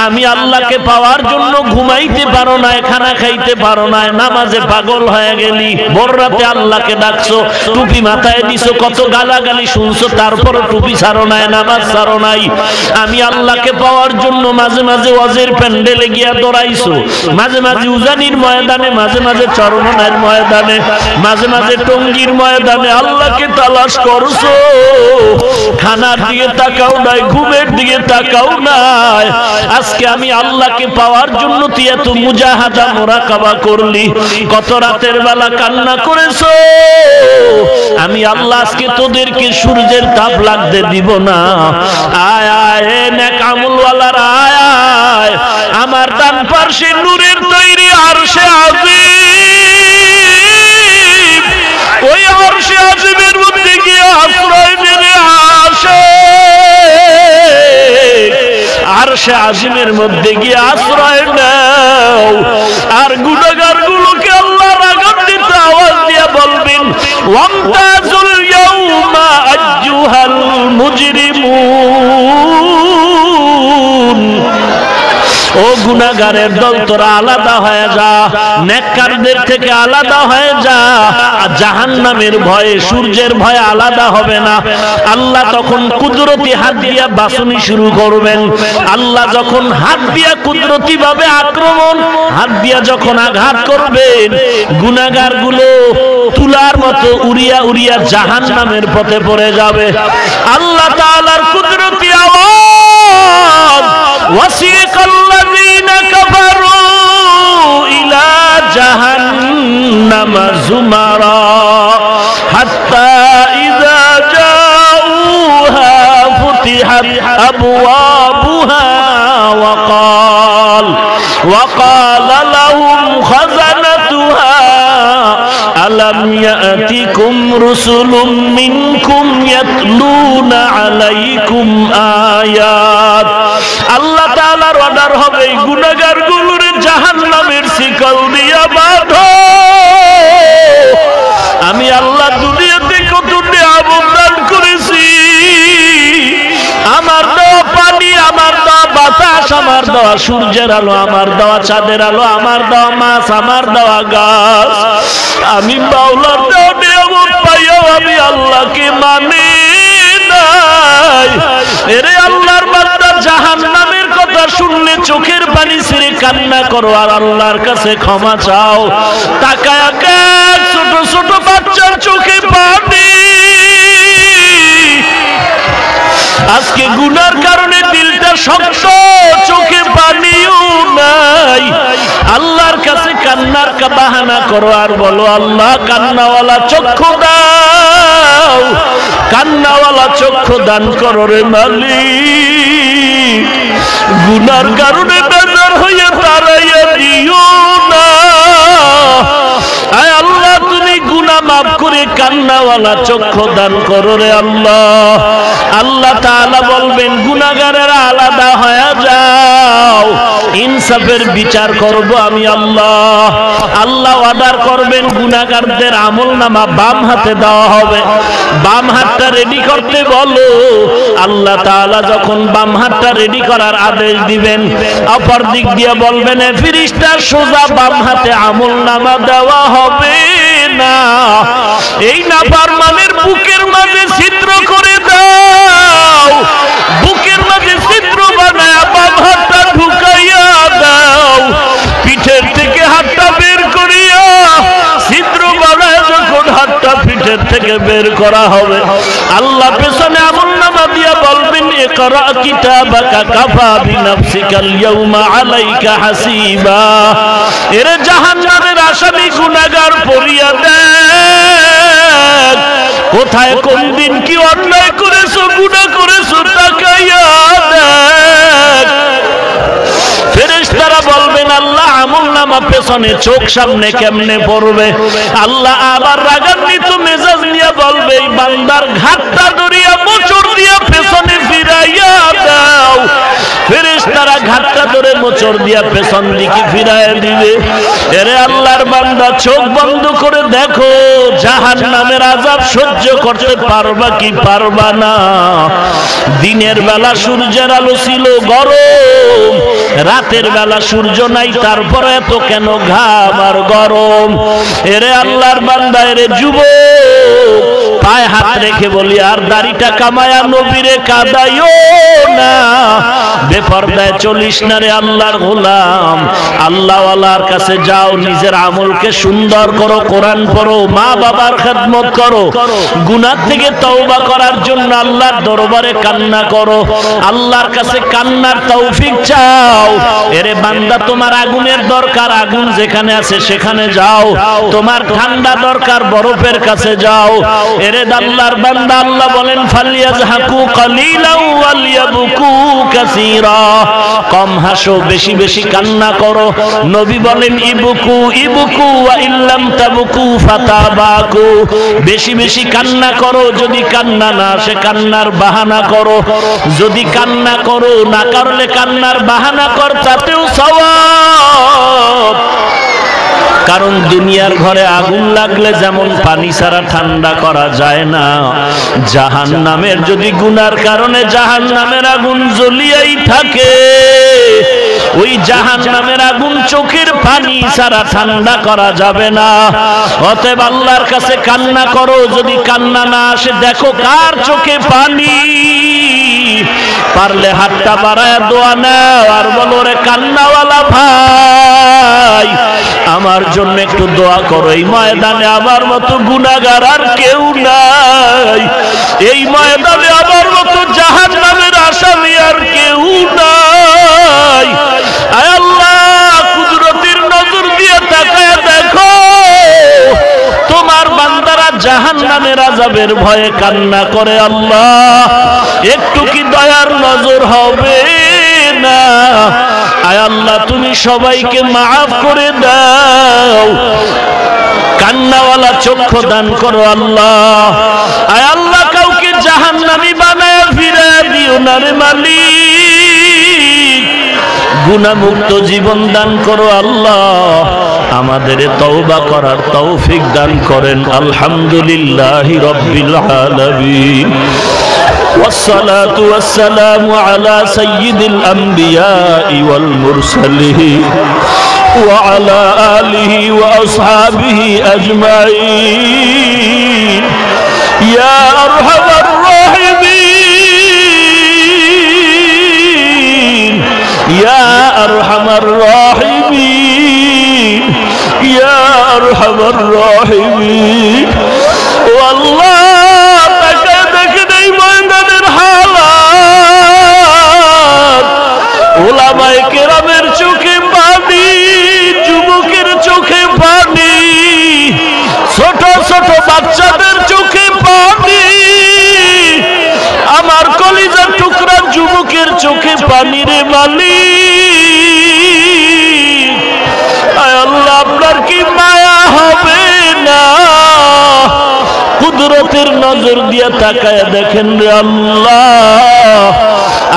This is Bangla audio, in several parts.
আমি আল্লাহকে পাওয়ার জন্য ঘুমাইতে পারো না, খানা খাইতে পারো না, নামাজে পাগল হয়ে গেলি, ভোর রাতে আল্লাহকে ডাকছো, টুপি মাথায় দিছো, কত গালাগালি শুনছো, তারপর টুপি ছাড়ো নাই, নামাজ ছাড়ো নাই। আমি আল্লাহকে পাওয়ার জন্য মাঝে মাঝে ওয়াজের প্যান্ডেলে গিয়া দৌড়াইছো, মাঝে মাঝে উজানির ময়দানে, মাঝে মাঝে চরমনার ময়দানে, মাঝে মাঝে টঙ্গীর ময়দানে আল্লাহকে তালাশ করছো। খানার দিকে তাকাও নাই, ঘুমের দিকে তাকাও নাই। আজকে আমি আল্লাহকে পাওয়ার জন্য তুই এত মুজাহাদা মুরাকাবা করলি, কত রাতের বেলা কান্না করেছো। আমি আল্লাহ আজকে তোদেরকে সূর্যের তাপ লাগতে দিব না। আয় আয় নেক আমলওয়ালার আয় আয়, আমার ডান পাশে নূরের তৈরি আরশে আজিম, ওই আরশে আজিমের মধ্যে গিয়ে আশ্রয় মেরে আসে, আরশে আজিমের মধ্যে গিয়ে আশ্রয় নাও। আর গুনাহগার গুলোকে আল্লাহর আগান্বিত আওয়াজ দিয়ে বলবেন, ওয়ামতাজুল ইয়াউমা আইয়ুহাল মুজরিমুন। ও গুনাহগারের দল, তোরা আলাদা হয়ে যা, নেককারদের থেকে আলাদা হয়ে যা। জাহান্নামের ভয়ে, সূর্যের ভয়ে আলাদা হবে না। আল্লাহ তখন কুদরতি হাত দিয়া বাছনি শুরু করবেন। আল্লাহ যখন হাত দিয়া কুদরতি ভাবে আক্রমণ, হাত দিয়া যখন আঘাত করবেন, গুনাহগার গুলো তুলার মতো উড়িয়া উড়িয়া জাহান্নামের পথে পড়ে যাবে। আল্লাহ তাআলার কুদরতি আওয়াজ, ওয়াসিকাল্লাযীনা কাফারু ইলা জাহান্নামা যুমারা হাত্তা ইযা জাউহা ফুতিহাত আবওয়াবুহা ওয়াকালা লাহুম খাযানাতুহা আলাম ইয়াতিকুম রুসুলুম মিনকুম ইয়াতলুনা আলাইকুম আয়াত। আল্লাহ তাআলার অর্ডার হবে, গুনাহগার গুলোর জাহান্নামের শিকল দিয়া বাঁধো। আমি আল্লাহ দুনিয়াতে কত নিয়ামত দান করেছি, আমার দেওয়া পানি, আমার দেওয়া বাতাস, আমার দেওয়া সূর্যের আলো, আমার দেওয়া চাঁদের আলো, আমার দেওয়া মাছ, আমার দেওয়া গাছ, আমি মাওলার দেওয়া নিয়ামত পাইয়াও আমি আল্লাহকে মানি নাই। এরে আল্লাহর বান্দা, জাহান্নামের কথা শুনলে চোখের পানি ছেড়ে কান্না করো আর আল্লাহর কাছে ক্ষমা চাও। তাকায় ছোট ছোট বাচ্চার চোখে পানি। আজকে গুনার কারণে দিলটা শক্ত, চোখে পানিও নাই। আল্লাহর কাছে কান্নার বাহানা করো আর বলো, আল্লাহ কান্নাওয়ালা চক্ষু দাও, কান্নাওয়ালা চক্ষু দান করো রে মালিক। গুনার কারণে বেজার হয়ে তাড়াইয়া দিও না। আয় আল্লাহ, তুমি গুনাহ মাফ করে কান্নাওয়ালা চক্ষু দান করো রে আল্লাহ। আল্লাহ তাআলা বলবেন, গুনাহগারেরা আলাদা হয়ে যাও, ইনসাফের বিচার করব আমি আল্লাহ। আল্লাহ অর্ডার করবেন, গুনাহগারদের আমলনামা বাম হাতে দেওয়া হবে। বাম হাতটা রেডি করতে বলো। আল্লাহ তাআলা যখন বাম হাতটা রেডি করার আদেশ দিবেন, অপর দিক দিয়ে বলবেন, ফেরেশতা সোজা বাম হাতে আমলনামা দেওয়া হবে না। এই নাফরমানের বুকের মাঝে ছিদ্র করে দাও, বুকের মাঝে ছিদ্র বানায় বাম হাতটা ঢুকাইয়া দাও। পিঠের থেকে হাতটা বের করিয়া ছিদ্র বানায় যখন হাতটা পিঠের থেকে বের করা হবে, আল্লাহ পেছনে আমলনামা দিয়া বলবেন, ইকরা কিতাবাকা কাফা বিনাফসিকাল ইয়াউমা আলাইকা হাসিবা। এর জাহান্নামের আসামি গুনাহগার পড়িয়া দেখ, কোথায় কোন দিন কি অন্যায় করেছো, গুনাহ করেছো, তাকাইয়া দেখ। ফেরেশতারা বলবেন, আল্লাহ আমলনামা পেছনে, চোখ সামনে কেমনে পড়বে? আল্লাহ আবার রাগান্বিত মেজাজ নিয়ে বলবে, বান্দার ঘাটটা ধরিয়া মোচড় দিয়া পেছনে ফিরাইয়া দাও। ফেরেশতারা ঘাটটা ধরে মোচড় দিয়া পেছন দিকে ফিরাইয়া দিবে। এরে আল্লাহর বান্দা, চোখ বন্ধ করে দেখো, জাহান্নামের আযাব সহ্য করতে পারবা কি পারবা না। দিনের বেলা সূর্যের আলো ছিল গরম, রাতের বেলা সূর্য নাই, তারপরে এত কেন ঘাম আর গরম? এরে আল্লাহর বান্দা, এরে যুবক, পায়ে হাত রেখে বলি, আর দাড়িটা কামায়া নবীরে কাদাইও না, বেপরদায় চলিস না রে আল্লাহর গোলাম। আল্লাহওয়ালার কাছে যাও, নিজের আমলকে সুন্দর করো, কোরআন পড়ো, মা বাবার খেদমত করো, গুনাহ থেকে তওবা করার জন্য আল্লাহর দরবারে কান্না করো, আল্লাহর কাছে কান্নার তৌফিক চাও। এরে বান্দা, তোমার আগুনের দরকার, আগুন যেখানে আছে সেখানে যাও। তোমার ঠান্ডা দরকার, বরফের কাছে যাও। এরে আল্লাহর বান্দা, আল্লাহ বলেন ফালিয়াজহাকু কালিলাও ওয়ালিয়াবকু কাসীরা, কম হাসো, বেশি বেশি কান্না করো। নবী বলেন ইবকু ইবকু ওয়া ইল্লাম তাবকু ফাতাবাকু, বেশি বেশি কান্না করো, যদি কান্না না আসে কান্নার বাহানা করো, যদি কান্না করো, না করলে কান্নার বাহানা কর, তাতেও সওয়াব। কারণ দুনিয়ার ঘরে আগুন লাগলে যেমন পানি ছাড়া ঠান্ডা করা যায় না, জাহান্নামের যদি গুনার কারণে জাহান্নামের আগুন জ্বলিয়াই থাকে, ওই জাহান্নামের আগুন চোখের পানি ছাড়া ঠান্ডা করা যাবে না। অতএব আল্লাহর কাছে কান্না করো, যদি কান্না না আসে দেখো কার চোখে পানি, পারলে হাতটা বাড়ায় দোয়া নাও আর বলো, রে কান্নাওয়ালা ভাই, আমার জন্য একটু দোয়া করো। এই ময়দানে আমার মতো গুনাহগার আর কেউ নাই, এই ময়দানে আমার মতো জাহান্নামের আসামি আর কেউ নাই। আয় আল্লাহ, কুদরতের নজর দিয়ে তাকায় দেখো, তোমার বান্দারা জাহান্নামের আযাবের ভয়ে কান্না করে। আল্লাহ, একটু কি দয়ার নজর হবে না? আয় আল্লাহ, তুমি সবাইকে মাফ করে দাও, কান্নাওয়ালা চক্ষু দান করো আল্লাহ। আয় আল্লাহ, কাউকে জাহান্নামী বানায় ফিরায় দিও না রে মালিক, গুনাহমুক্ত জীবন দান করো আল্লাহ। আমাদের তওবা করার তৌফিক দান করেন। আলহামদুলিল্লাহি রাব্বিল আলামিন, والصلاة والسلام على سيد الأنبياء والمرسلين وعلى آله وأصحابه أجمعين يا أرحم الراحمين يا أرحم الراحمين يا أرحم الراحمين والله ওলামায়ে কেরামের চোখে পানি, যুবকের চোখে পানি, ছোট ছোট বাচ্চাদের চোখে পানি, আমার কলিজার টুকরা যুবকের চোখে পানি রে মালিক। আয় আল্লাহ, আপনার কি মায়া হবে না? কুদরতের নজর দিয়ে তাকায় দেখেন রে আল্লাহ,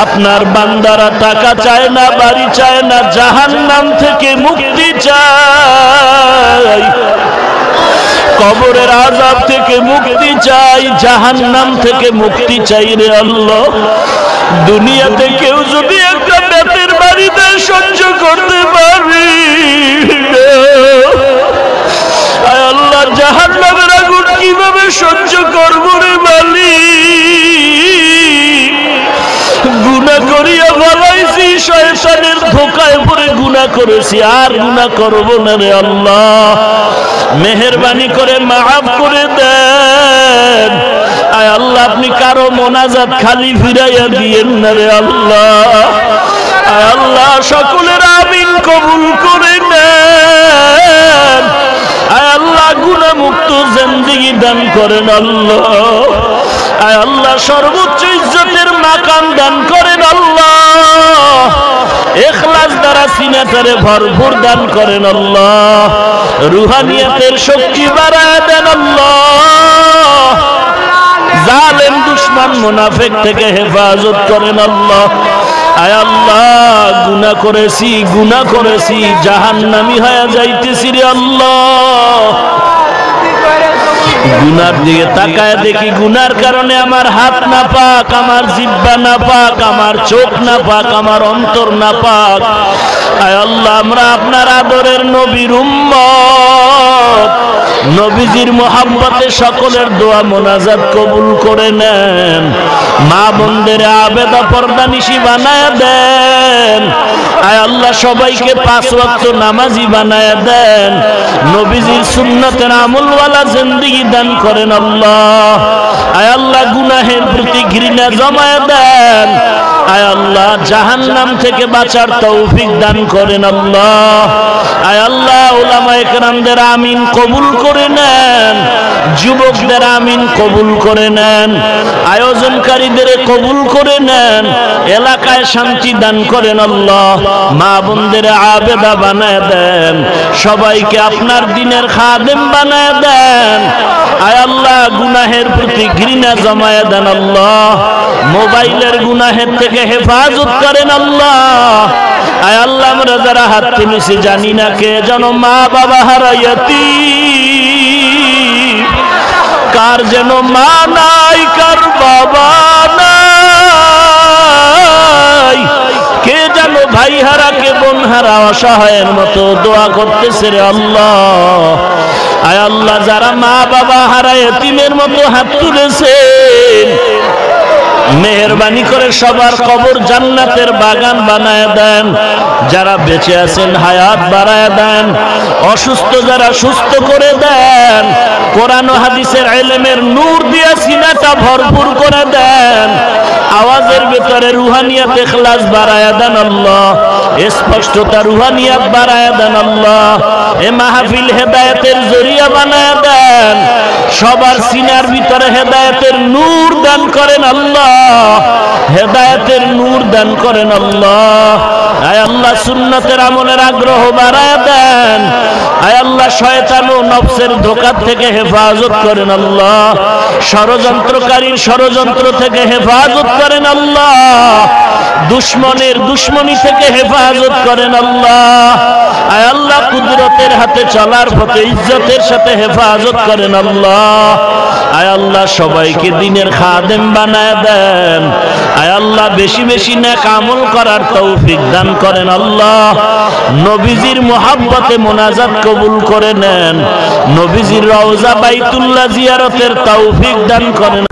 আপনার বান্দারা টাকা চায় না, বাড়ি চায় না, জাহান্নাম থেকে মুক্তি চাই, কবরের আযাব থেকে মুক্তি চাই, জাহান্নাম থেকে মুক্তি চাই রে আল্লাহ। দুনিয়াতে কেউ যদি একটা বেতের বাড়িতে সহ্য করতে পারি, আয় আল্লাহ, জাহান্নামের আগুন কিভাবে সহ্য করব রে মালিক? গুনাহ করিয়া ফলাইছি, শয়তানের ধোঁকায় পড়ে গুনাহ করেছি, আর গুনাহ করব না রে আল্লাহ। মেহেরবানি করে মাফ করে দেন। আয় আল্লাহ, আপনি কারো মোনাজাত খালি ফিরাইয়া দিয়েন না রে আল্লাহ। আয় আল্লাহ, সকলের আমিন কবুল করে নেন। আয় আল্লাহ, গুনাহ মুক্ত জিন্দেগি দান করেন আল্লাহ। আয় আল্লাহ, সর্বোচ্চ ইজ্জতের মাকাম দান করেন আল্লাহ। ইখলাস দ্বারা সিনাটারে ভরপুর দান করেন আল্লাহ। রুহানিয়াতের শক্তি বাড়ায় দেন আল্লাহ। জালেম দুশমন মুনাফিক থেকে হেফাজত করেন আল্লাহ। আয় আল্লাহ, গুনাহ করেছি, জাহান্নামী হয়ে যাইতেছি রে আল্লাহ। গুনার দিকে তাকায় দেখি গুনার কারণে আমার হাত না পাক, আমার জিহ্বা না পাক, আমার চোখ না পাক, আমার অন্তর না পাক। আয় আল্লাহ, আমরা আপনার আদরের নবীর উম্মত, নবীজির মোহাব্বতে সকলের দোয়া মোনাজাত কবুল করে নেন। মা বোনদের আবেদা পর্দানিশি বানায় দেন। আয় আল্লাহ, সবাইকে 5 ওয়াক্ত নামাজি বানায় দেন। নবীজির সুন্নতের আমলওয়ালা জিন্দেগি দান করেন আল্লাহ। আয় আল্লাহ, গুনাহের প্রতি ঘৃণা জমায় দেন। আয় আল্লাহ, জাহান্নাম থেকে বাঁচার তৌফিক দান করেন আল্লাহ। আয় আল্লাহ, উলামায়ে কেরামদের আমিন কবুল করে নেন, যুবকদের আমিন কবুল করে নেন, আয়োজনকারীদের কবুল করে নেন, এলাকায় শান্তি দান করেন আল্লাহ। মা বোনদের আবেদা বানায় দেন, সবাইকে আপনার দিনের খাদেম বানায় দেন। আয় আল্লাহ, গুনাহের প্রতি ঘৃণা জমায় দেন আল্লাহ। মোবাইলের গুনাহের থেকে হেফাজত করেন আল্লাহ। আয় আল্লাহ, আমরা যারা হাত তুলেছি জানি না কে যেন মা বাবা হারাইয়াতি, কার যেন মা নাই, কার বাবা নাই, কে যেন ভাই হারা, কে বোন হারা, অসহায়ের মতো দোয়া করতেছে রে আল্লাহ। আয় আল্লাহ, যারা মা বাবা হারা এতিমের মতো হাত তুলেছেন, মেহেরবানি করে সবার কবর জান্নাতের বাগান বানায় দেন। যারা বেঁচে আছেন হায়াত বাড়ায় দেন, অসুস্থ যারা সুস্থ করে দেন, কোরআন ও হাদিসের ইলমের নূর দিয়ে সিনাটা ভরপুর করে দেন। আওয়াজের ভিতরে রুহানিয়াত ইখলাস বাড়ায় দেন আল্লাহ, স্পষ্টতা রুহানিয়াত বাড়ায় দেন আল্লাহ। এ মাহফিল হেদায়েতের জরিয়া বানায় দেন, সবার সিনার ভিতরে হেদায়েতের নূর দান করেন আল্লাহ, হেদায়েতের নূর দান করেন আল্লাহ। আয় আল্লাহ, সুন্নতের আমলের আগ্রহ বাড়ায় দেন। আয় আল্লাহ, শয়তান ও নফসের ধোঁকা থেকে হেফাজত করেন আল্লাহ, ষড়যন্ত্রকারীর ষড়যন্ত্র থেকে হেফাজত করেন আল্লাহ, দুশ্মনের দুশ্মনী থেকে হেফাজত করেন আল্লাহ। আয় আল্লাহ, কুদরতের হাতে চলার পথে ইজ্জতের সাথে হেফাজত করেন আল্লাহ। আয় আল্লাহ, সবাইকে দিনের খাদেম বানায় দেন। আয় আল্লাহ, বেশি বেশি নেক আমল করার তৌফিক দান করেন আল্লাহ। নবীজির মোহাব্বতে মোনাজাত কবুল করে নেন, নবীজির রওজা বাইতুল্লাহ জিয়ারতের তৌফিক দান করেন।